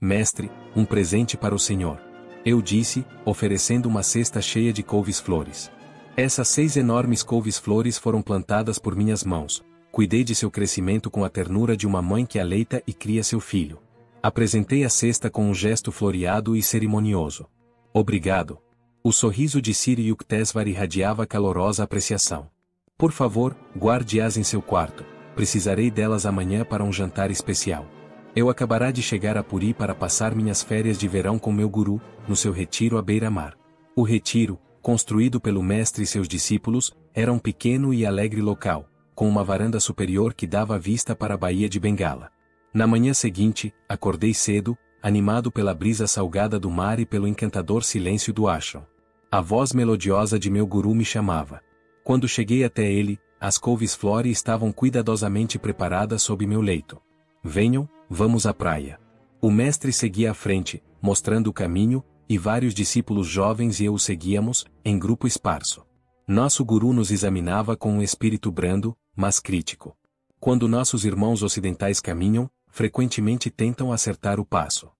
Mestre, um presente para o Senhor. Eu disse, oferecendo uma cesta cheia de couves-flores. Essas 6 enormes couves-flores foram plantadas por minhas mãos. Cuidei de seu crescimento com a ternura de uma mãe que aleita e cria seu filho. Apresentei a cesta com um gesto floreado e cerimonioso. Obrigado. O sorriso de Siri Yuktesvar irradiava calorosa apreciação. Por favor, guarde-as em seu quarto. Precisarei delas amanhã para um jantar especial. Eu acabará de chegar a Puri para passar minhas férias de verão com meu guru, no seu retiro à beira-mar. O retiro, construído pelo mestre e seus discípulos, era um pequeno e alegre local, com uma varanda superior que dava vista para a Baía de Bengala. Na manhã seguinte, acordei cedo, animado pela brisa salgada do mar e pelo encantador silêncio do ashram. A voz melodiosa de meu guru me chamava. Quando cheguei até ele, as couves-flores estavam cuidadosamente preparadas sob meu leito. Venham, vamos à praia. O mestre seguia à frente, mostrando o caminho, e vários discípulos jovens e eu o seguíamos, em grupo esparso. Nosso guru nos examinava com um espírito brando, mas crítico. Quando nossos irmãos ocidentais caminham, frequentemente tentam acertar o passo.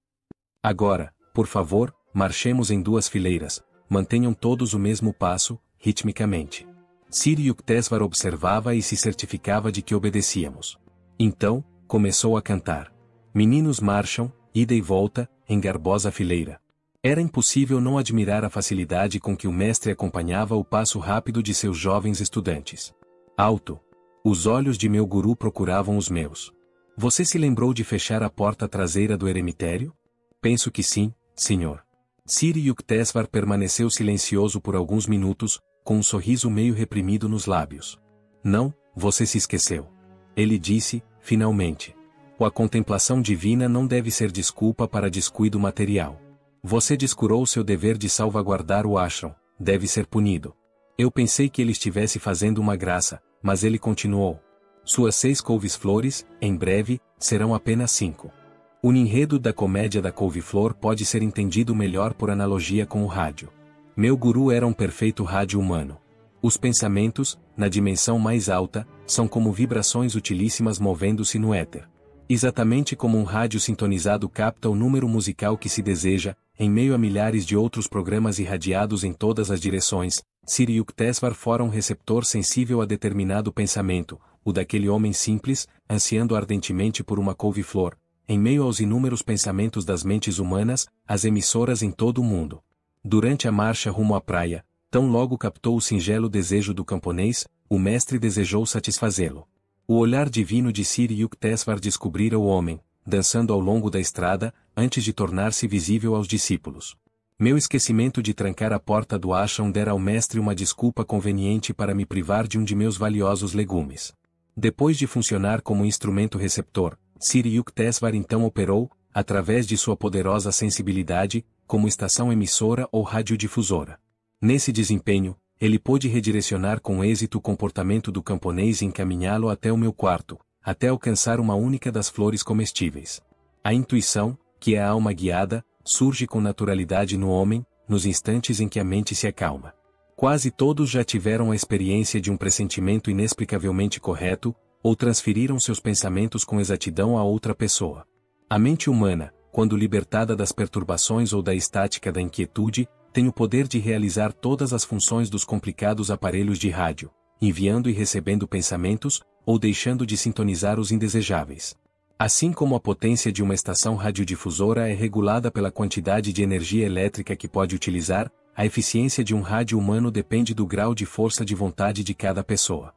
Agora, por favor, marchemos em 2 fileiras, mantenham todos o mesmo passo, ritmicamente. Siri Yuktesvar observava e se certificava de que obedecíamos. Então, começou a cantar. Meninos marcham, ida e volta, em garbosa fileira. Era impossível não admirar a facilidade com que o mestre acompanhava o passo rápido de seus jovens estudantes. Alto! Os olhos de meu guru procuravam os meus. Você se lembrou de fechar a porta traseira do eremitério? Penso que sim, senhor. Siri Yuktesvar permaneceu silencioso por alguns minutos, com um sorriso meio reprimido nos lábios. Não, você se esqueceu. Ele disse, finalmente. A contemplação divina não deve ser desculpa para descuido material. Você descurou seu dever de salvaguardar o ashram, deve ser punido. Eu pensei que ele estivesse fazendo uma graça, mas ele continuou. Suas 6 couves-flores, em breve, serão apenas 5. O enredo da comédia da couve-flor pode ser entendido melhor por analogia com o rádio. Meu guru era um perfeito rádio humano. Os pensamentos, na dimensão mais alta, são como vibrações utilíssimas movendo-se no éter. Exatamente como um rádio sintonizado capta o número musical que se deseja, em meio a milhares de outros programas irradiados em todas as direções, Siri Yuktesvar fora um receptor sensível a determinado pensamento, o daquele homem simples, ansiando ardentemente por uma couve-flor, em meio aos inúmeros pensamentos das mentes humanas, as emissoras em todo o mundo. Durante a marcha rumo à praia, tão logo captou o singelo desejo do camponês, o mestre desejou satisfazê-lo. O olhar divino de Siri Yuktesvar descobrira o homem, dançando ao longo da estrada, antes de tornar-se visível aos discípulos. Meu esquecimento de trancar a porta do ashram dera ao mestre uma desculpa conveniente para me privar de um de meus valiosos legumes. Depois de funcionar como instrumento receptor, Siri Yuktesvar então operou, através de sua poderosa sensibilidade, como estação emissora ou radiodifusora. Nesse desempenho, ele pôde redirecionar com êxito o comportamento do camponês e encaminhá-lo até o meu quarto, até alcançar uma única das flores comestíveis. A intuição, que é a alma guiada, surge com naturalidade no homem, nos instantes em que a mente se acalma. Quase todos já tiveram a experiência de um pressentimento inexplicavelmente correto, ou transferiram seus pensamentos com exatidão a outra pessoa. A mente humana, quando libertada das perturbações ou da estática da inquietude, tem o poder de realizar todas as funções dos complicados aparelhos de rádio, enviando e recebendo pensamentos, ou deixando de sintonizar os indesejáveis. Assim como a potência de uma estação radiodifusora é regulada pela quantidade de energia elétrica que pode utilizar, a eficiência de um rádio humano depende do grau de força de vontade de cada pessoa.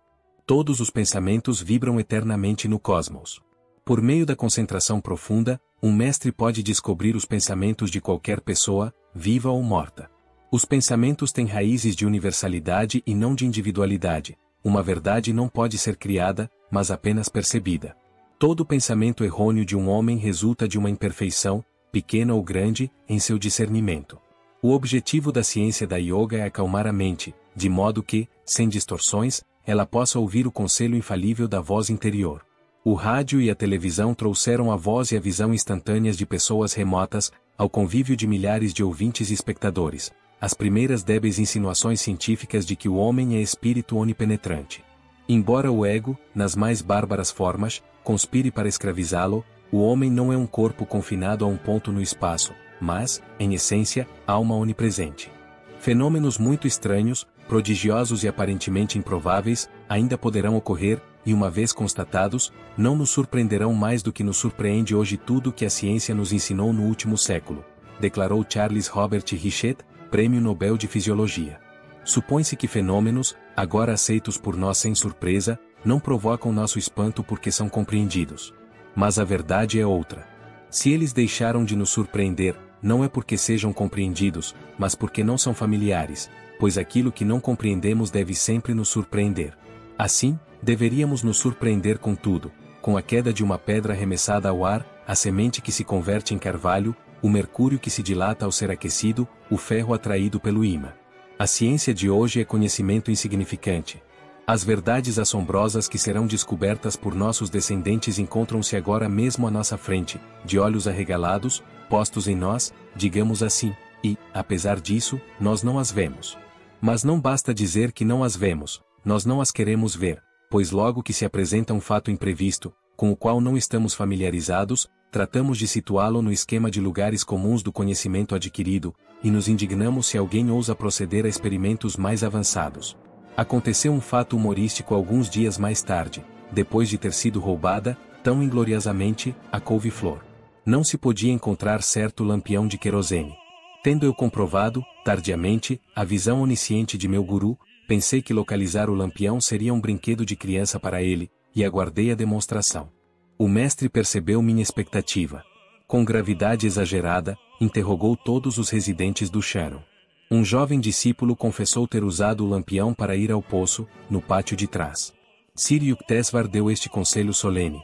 Todos os pensamentos vibram eternamente no cosmos. Por meio da concentração profunda, um mestre pode descobrir os pensamentos de qualquer pessoa, viva ou morta. Os pensamentos têm raízes de universalidade e não de individualidade. Uma verdade não pode ser criada, mas apenas percebida. Todo pensamento errôneo de um homem resulta de uma imperfeição, pequena ou grande, em seu discernimento. O objetivo da ciência da yoga é acalmar a mente, de modo que, sem distorções, ela possa ouvir o conselho infalível da voz interior. O rádio e a televisão trouxeram a voz e a visão instantâneas de pessoas remotas, ao convívio de milhares de ouvintes e espectadores, as primeiras débeis insinuações científicas de que o homem é espírito onipenetrante. Embora o ego, nas mais bárbaras formas, conspire para escravizá-lo, O homem não é um corpo confinado a um ponto no espaço, mas, em essência, alma onipresente. Fenômenos muito estranhos, prodigiosos e aparentemente improváveis, ainda poderão ocorrer, e uma vez constatados, não nos surpreenderão mais do que nos surpreende hoje tudo que a ciência nos ensinou no último século, declarou Charles Robert Richet, Prêmio Nobel de Fisiologia. Supõe-se que fenômenos, agora aceitos por nós sem surpresa, não provocam nosso espanto porque são compreendidos. Mas a verdade é outra. Se eles deixaram de nos surpreender, não é porque sejam compreendidos, mas porque não são familiares, pois aquilo que não compreendemos deve sempre nos surpreender. Assim, deveríamos nos surpreender com tudo, com a queda de uma pedra arremessada ao ar, a semente que se converte em carvalho, o mercúrio que se dilata ao ser aquecido, o ferro atraído pelo ímã. A ciência de hoje é conhecimento insignificante. As verdades assombrosas que serão descobertas por nossos descendentes encontram-se agora mesmo à nossa frente, de olhos arregalados, postos em nós, digamos assim, e, apesar disso, nós não as vemos. Mas não basta dizer que não as vemos, nós não as queremos ver, pois logo que se apresenta um fato imprevisto, com o qual não estamos familiarizados, tratamos de situá-lo no esquema de lugares comuns do conhecimento adquirido, e nos indignamos se alguém ousa proceder a experimentos mais avançados. Aconteceu um fato humorístico alguns dias mais tarde, depois de ter sido roubada, tão ingloriosamente, a couve-flor. Não se podia encontrar certo lampião de querosene. Tendo eu comprovado, tardiamente, a visão onisciente de meu guru, pensei que localizar o lampião seria um brinquedo de criança para ele, e aguardei a demonstração. O mestre percebeu minha expectativa. Com gravidade exagerada, interrogou todos os residentes do Sharon. Um jovem discípulo confessou ter usado o lampião para ir ao poço, no pátio de trás. Sir Yukteswar deu este conselho solene.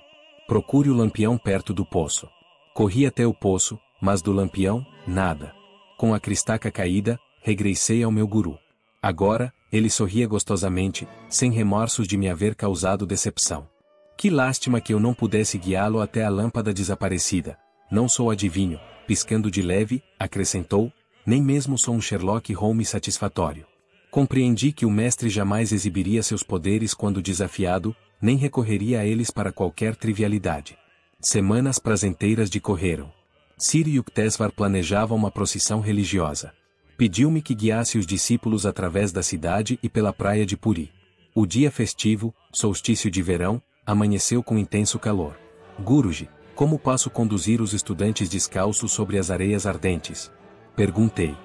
Procure o lampião perto do poço. Corri até o poço, mas do lampião, nada. Com a cristaca caída, regressei ao meu guru. Agora, ele sorria gostosamente, sem remorsos de me haver causado decepção. Que lástima que eu não pudesse guiá-lo até a lâmpada desaparecida. Não sou adivinho, piscando de leve, acrescentou, nem mesmo sou um Sherlock Holmes satisfatório. Compreendi que o mestre jamais exibiria seus poderes quando desafiado, nem recorreria a eles para qualquer trivialidade. Semanas prazenteiras decorreram. Sir Yukteswar planejava uma procissão religiosa. Pediu-me que guiasse os discípulos através da cidade e pela praia de Puri. O dia festivo, solstício de verão, amanheceu com intenso calor. Guruji, como posso conduzir os estudantes descalços sobre as areias ardentes? Perguntei.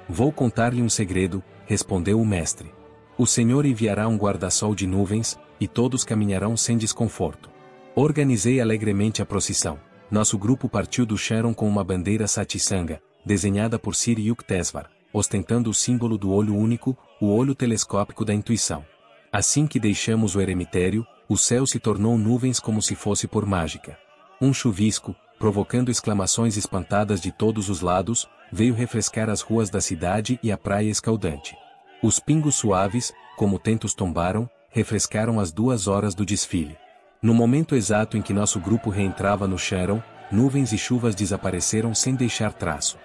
Vou contar-lhe um segredo, respondeu o mestre. O Senhor enviará um guarda-sol de nuvens, e todos caminharão sem desconforto. Organizei alegremente a procissão. Nosso grupo partiu do Sharon com uma bandeira Satsanga, desenhada por Sir Yukteswar, ostentando o símbolo do olho único, o olho telescópico da intuição. Assim que deixamos o eremitério, o céu se tornou nuvens como se fosse por mágica. Um chuvisco, provocando exclamações espantadas de todos os lados, veio refrescar as ruas da cidade e a praia escaldante. Os pingos suaves, como tentos tombaram, refrescaram as 2 horas do desfile. No momento exato em que nosso grupo reentrava no Sharon, nuvens e chuvas desapareceram sem deixar traço.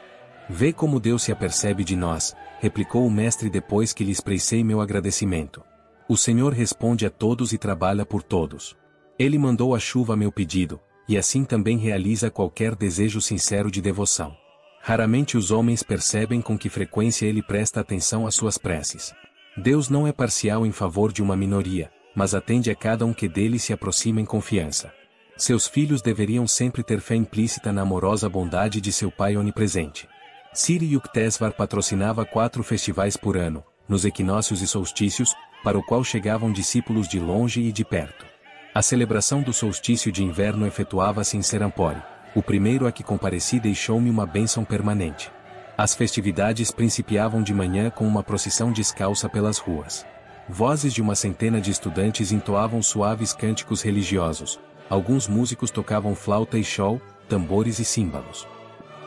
Vê como Deus se apercebe de nós, replicou o mestre depois que lhe expressei meu agradecimento. O Senhor responde a todos e trabalha por todos. Ele mandou a chuva a meu pedido, e assim também realiza qualquer desejo sincero de devoção. Raramente os homens percebem com que frequência ele presta atenção às suas preces. Deus não é parcial em favor de uma minoria, mas atende a cada um que dele se aproxima em confiança. Seus filhos deveriam sempre ter fé implícita na amorosa bondade de seu Pai onipresente. Sir Yukteswar patrocinava 4 festivais por ano, nos equinócios e solstícios, para o qual chegavam discípulos de longe e de perto. A celebração do solstício de inverno efetuava-se em Serampore. O primeiro a que compareci deixou-me uma bênção permanente. As festividades principiavam de manhã com uma procissão descalça pelas ruas. Vozes de uma centena de estudantes entoavam suaves cânticos religiosos. Alguns músicos tocavam flauta e shawl, tambores e símbolos.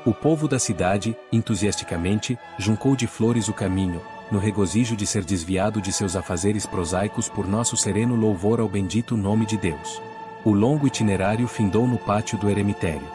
O povo da cidade, entusiasticamente, juncou de flores o caminho, no regozijo de ser desviado de seus afazeres prosaicos por nosso sereno louvor ao bendito nome de Deus. O longo itinerário findou no pátio do eremitério.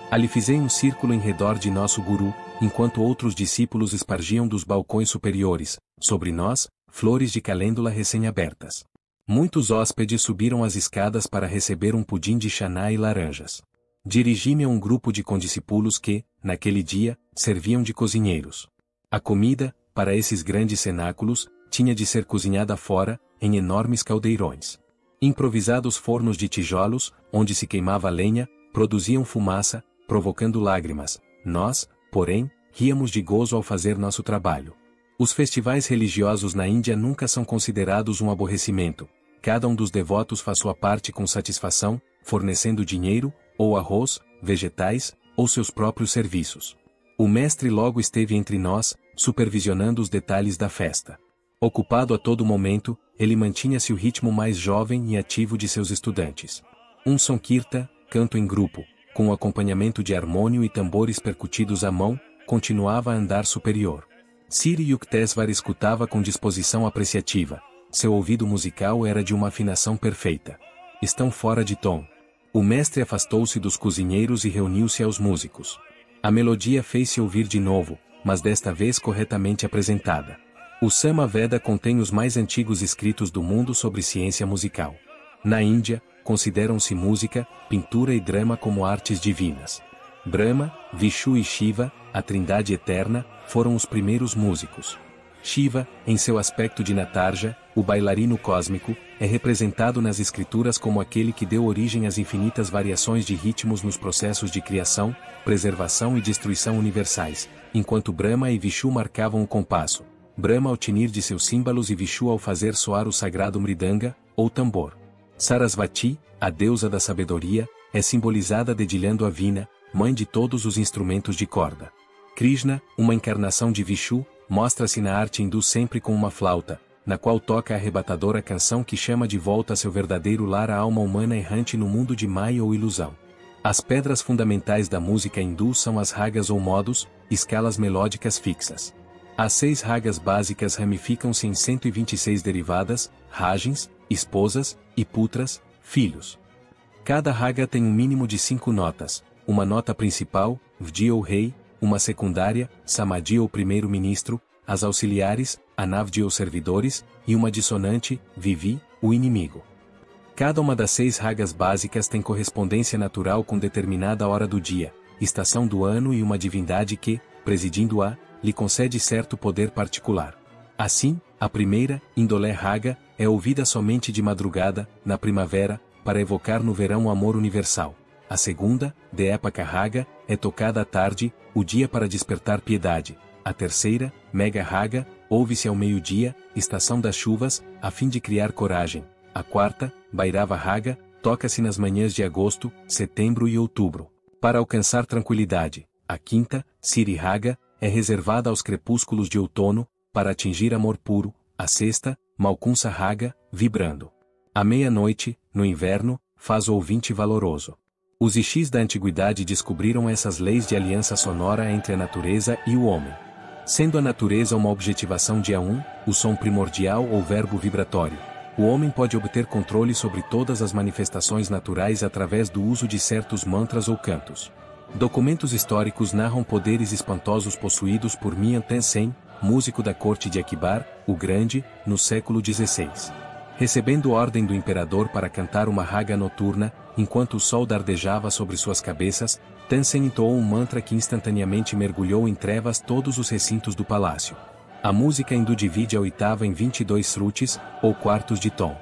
Ali fizei um círculo em redor de nosso guru, enquanto outros discípulos espargiam dos balcões superiores, sobre nós, flores de calêndula recém-abertas. Muitos hóspedes subiram as escadas para receber um pudim de chaná e laranjas. Dirigi-me a um grupo de condiscípulos que, naquele dia, serviam de cozinheiros. A comida, para esses grandes cenáculos, tinha de ser cozinhada fora, em enormes caldeirões. Improvisados fornos de tijolos, onde se queimava lenha, produziam fumaça, provocando lágrimas. Nós, porém, ríamos de gozo ao fazer nosso trabalho. Os festivais religiosos na Índia nunca são considerados um aborrecimento. Cada um dos devotos faz sua parte com satisfação, fornecendo dinheiro, ou arroz, vegetais, ou seus próprios serviços. O mestre logo esteve entre nós, supervisionando os detalhes da festa. Ocupado a todo momento, ele mantinha-se o ritmo mais jovem e ativo de seus estudantes. Um Sankirtan, canto em grupo, com o acompanhamento de harmônio e tambores percutidos à mão, continuava a andar superior. Sri Yukteswar escutava com disposição apreciativa. Seu ouvido musical era de uma afinação perfeita. Estão fora de tom. O mestre afastou-se dos cozinheiros e reuniu-se aos músicos. A melodia fez-se ouvir de novo, mas desta vez corretamente apresentada. O Sama Veda contém os mais antigos escritos do mundo sobre ciência musical. Na Índia, consideram-se música, pintura e drama como artes divinas. Brahma, Vishnu e Shiva, a trindade eterna, foram os primeiros músicos. Shiva, em seu aspecto de Natarja, o bailarino cósmico, é representado nas escrituras como aquele que deu origem às infinitas variações de ritmos nos processos de criação, preservação e destruição universais, enquanto Brahma e Vishnu marcavam o compasso. Brahma ao tinir de seus símbolos e Vishnu ao fazer soar o sagrado mridanga, ou tambor. Sarasvati, a deusa da sabedoria, é simbolizada dedilhando a Vina, mãe de todos os instrumentos de corda. Krishna, uma encarnação de Vishnu, mostra-se na arte hindu sempre com uma flauta, na qual toca a arrebatadora canção que chama de volta a seu verdadeiro lar a alma humana errante no mundo de Maya ou ilusão. As pedras fundamentais da música hindu são as ragas ou modos, escalas melódicas fixas. As 6 ragas básicas ramificam-se em 126 derivadas, rajas, esposas, e putras, filhos. Cada raga tem um mínimo de 5 notas, uma nota principal, Vdi ou rei, uma secundária, Samadhi ou primeiro-ministro, as auxiliares, Anavdi ou servidores, e uma dissonante, Vivi, o inimigo. Cada uma das 6 ragas básicas tem correspondência natural com determinada hora do dia, estação do ano e uma divindade que, presidindo-a, lhe concede certo poder particular. Assim, a primeira, Indolé Raga, é ouvida somente de madrugada, na primavera, para evocar no verão o amor universal. A segunda, Deepaka Raga, é tocada à tarde, o dia para despertar piedade. A terceira, Mega Raga, ouve-se ao meio-dia, estação das chuvas, a fim de criar coragem. A quarta, Bhairava Raga, toca-se nas manhãs de agosto, setembro e outubro, para alcançar tranquilidade. A quinta, Siri Raga, é reservada aos crepúsculos de outono, para atingir amor puro. A sexta, Malkunsa Raga, vibrando. À meia-noite, no inverno, faz o ouvinte valoroso. Os Rishis da antiguidade descobriram essas leis de aliança sonora entre a natureza e o homem. Sendo a natureza uma objetivação de A1, o som primordial ou verbo vibratório, o homem pode obter controle sobre todas as manifestações naturais através do uso de certos mantras ou cantos. Documentos históricos narram poderes espantosos possuídos por Mian Tenzin, músico da corte de Akbar, o Grande, no século XVI. Recebendo ordem do imperador para cantar uma raga noturna, enquanto o sol dardejava sobre suas cabeças, Tenzin entoou um mantra que instantaneamente mergulhou em trevas todos os recintos do palácio. A música hindu divide a oitava em 22 srutis, ou quartos de tom.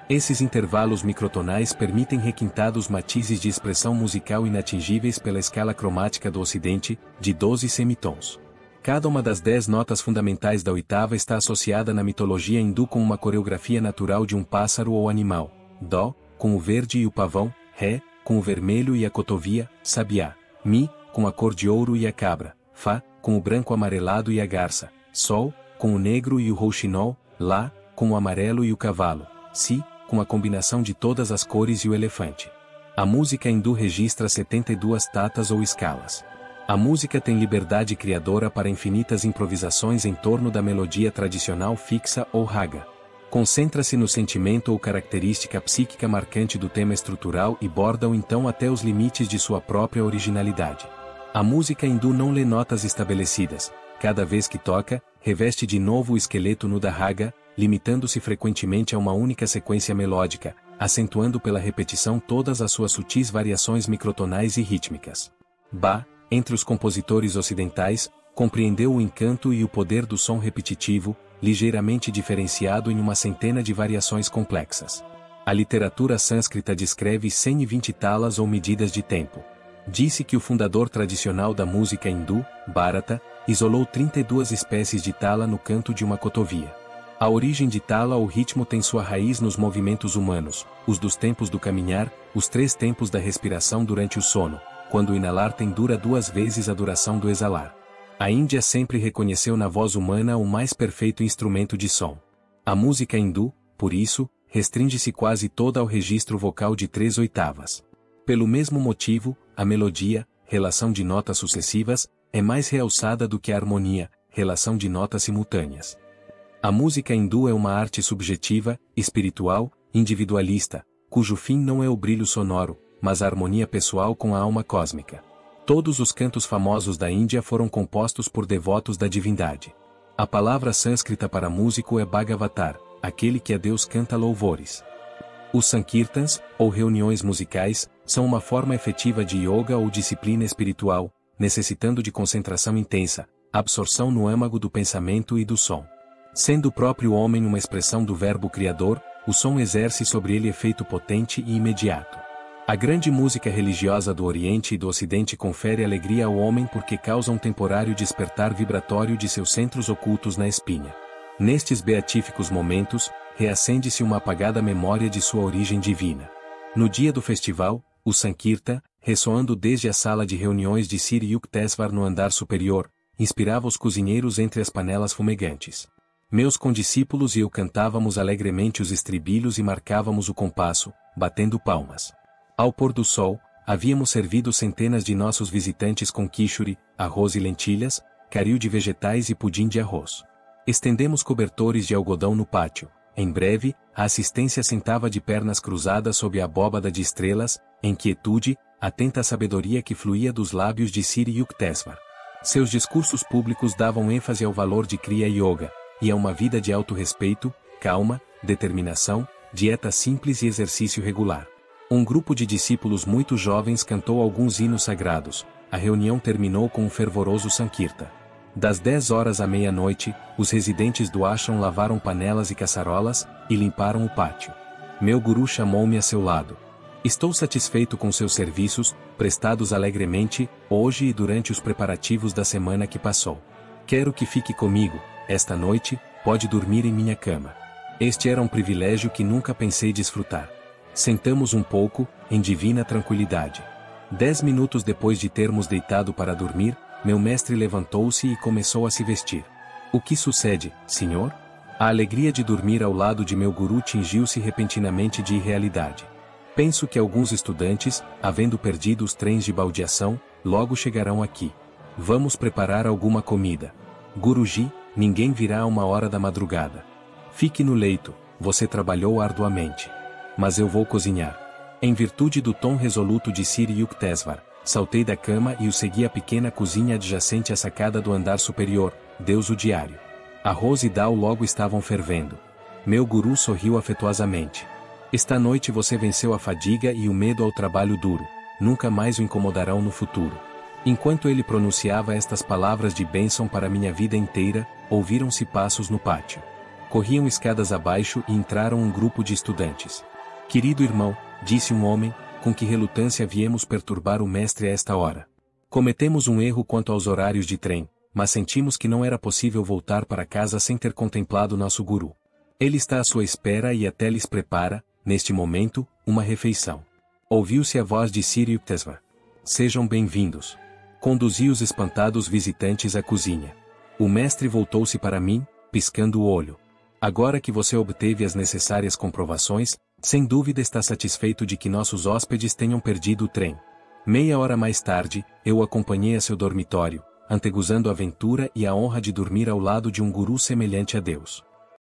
Esses intervalos microtonais permitem requintados matizes de expressão musical inatingíveis pela escala cromática do Ocidente, de 12 semitons. Cada uma das 10 notas fundamentais da oitava está associada na mitologia hindu com uma coreografia natural de um pássaro ou animal. Dó, com o verde e o pavão. Ré, com o vermelho e a cotovia. Sabiá. Mi, com a cor de ouro e a cabra. Fá, com o branco amarelado e a garça. Sol, com o negro e o rouxinol. Lá, com o amarelo e o cavalo. Si, com a combinação de todas as cores e o elefante. A música hindu registra 72 tatas ou escalas. A música tem liberdade criadora para infinitas improvisações em torno da melodia tradicional fixa ou raga. Concentra-se no sentimento ou característica psíquica marcante do tema estrutural e borda-o então até os limites de sua própria originalidade. A música hindu não lê notas estabelecidas. Cada vez que toca, reveste de novo o esqueleto nu da raga, limitando-se frequentemente a uma única sequência melódica, acentuando pela repetição todas as suas sutis variações microtonais e rítmicas. Bach, entre os compositores ocidentais, compreendeu o encanto e o poder do som repetitivo, ligeiramente diferenciado em uma centena de variações complexas. A literatura sânscrita descreve 120 talas ou medidas de tempo. Disse que o fundador tradicional da música hindu, Bharata, isolou 32 espécies de tala no canto de uma cotovia. A origem de tala ou ritmo tem sua raiz nos movimentos humanos, os dos tempos do caminhar, os 3 tempos da respiração durante o sono, quando o inalar tem dura 2 vezes a duração do exalar. A Índia sempre reconheceu na voz humana o mais perfeito instrumento de som. A música hindu, por isso, restringe-se quase toda ao registro vocal de 3 oitavas. Pelo mesmo motivo, a melodia, relação de notas sucessivas, é mais realçada do que a harmonia, relação de notas simultâneas. A música hindu é uma arte subjetiva, espiritual, individualista, cujo fim não é o brilho sonoro, mas a harmonia pessoal com a alma cósmica. Todos os cantos famosos da Índia foram compostos por devotos da divindade. A palavra sânscrita para músico é Bhagavatar, aquele que a Deus canta louvores. Os sankirtans, ou reuniões musicais, são uma forma efetiva de yoga ou disciplina espiritual, necessitando de concentração intensa, absorção no âmago do pensamento e do som. Sendo o próprio homem uma expressão do verbo criador, o som exerce sobre ele efeito potente e imediato. A grande música religiosa do Oriente e do Ocidente confere alegria ao homem porque causa um temporário despertar vibratório de seus centros ocultos na espinha. Nestes beatíficos momentos, reacende-se uma apagada memória de sua origem divina. No dia do festival, o Sankirtan, ressoando desde a sala de reuniões de Sri Yukteswar no andar superior, inspirava os cozinheiros entre as panelas fumegantes. Meus condiscípulos e eu cantávamos alegremente os estribilhos e marcávamos o compasso, batendo palmas. Ao pôr do sol, havíamos servido centenas de nossos visitantes com quichuri, arroz e lentilhas, caril de vegetais e pudim de arroz. Estendemos cobertores de algodão no pátio. Em breve, a assistência sentava de pernas cruzadas sob a abóbada de estrelas, em quietude, atenta à sabedoria que fluía dos lábios de Sri Yukteswar. Seus discursos públicos davam ênfase ao valor de Kriya Yoga, e a uma vida de autorrespeito, calma, determinação, dieta simples e exercício regular. Um grupo de discípulos muito jovens cantou alguns hinos sagrados. A reunião terminou com um fervoroso Sankirta. Das 10 horas à meia-noite, os residentes do ashram lavaram panelas e caçarolas, e limparam o pátio. Meu guru chamou-me a seu lado. Estou satisfeito com seus serviços, prestados alegremente, hoje e durante os preparativos da semana que passou. Quero que fique comigo, esta noite, pode dormir em minha cama. Este era um privilégio que nunca pensei desfrutar. Sentamos um pouco, em divina tranquilidade. 10 minutos depois de termos deitado para dormir, meu mestre levantou-se e começou a se vestir. O que sucede, senhor? A alegria de dormir ao lado de meu guru tingiu-se repentinamente de irrealidade. Penso que alguns estudantes, havendo perdido os trens de baldeação, logo chegarão aqui. Vamos preparar alguma comida. Guruji, ninguém virá a 1 hora da madrugada. Fique no leito, você trabalhou arduamente. Mas eu vou cozinhar. Em virtude do tom resoluto de Sri Yukteswar, saltei da cama e o segui à pequena cozinha adjacente à sacada do andar superior, Deus o diário. Arroz e dal logo estavam fervendo. Meu guru sorriu afetuosamente. Esta noite você venceu a fadiga e o medo ao trabalho duro, nunca mais o incomodarão no futuro. Enquanto ele pronunciava estas palavras de bênção para minha vida inteira, ouviram-se passos no pátio. Corriam escadas abaixo e entraram um grupo de estudantes. Querido irmão, disse um homem, com que relutância viemos perturbar o mestre a esta hora. Cometemos um erro quanto aos horários de trem, mas sentimos que não era possível voltar para casa sem ter contemplado nosso guru. Ele está à sua espera e até lhes prepara, neste momento, uma refeição. Ouviu-se a voz de Sri Yukteswar. Sejam bem-vindos. Conduzi os espantados visitantes à cozinha. O mestre voltou-se para mim, piscando o olho. Agora que você obteve as necessárias comprovações, sem dúvida está satisfeito de que nossos hóspedes tenham perdido o trem. Meia hora mais tarde, eu o acompanhei a seu dormitório, anteguzando a aventura e a honra de dormir ao lado de um guru semelhante a Deus.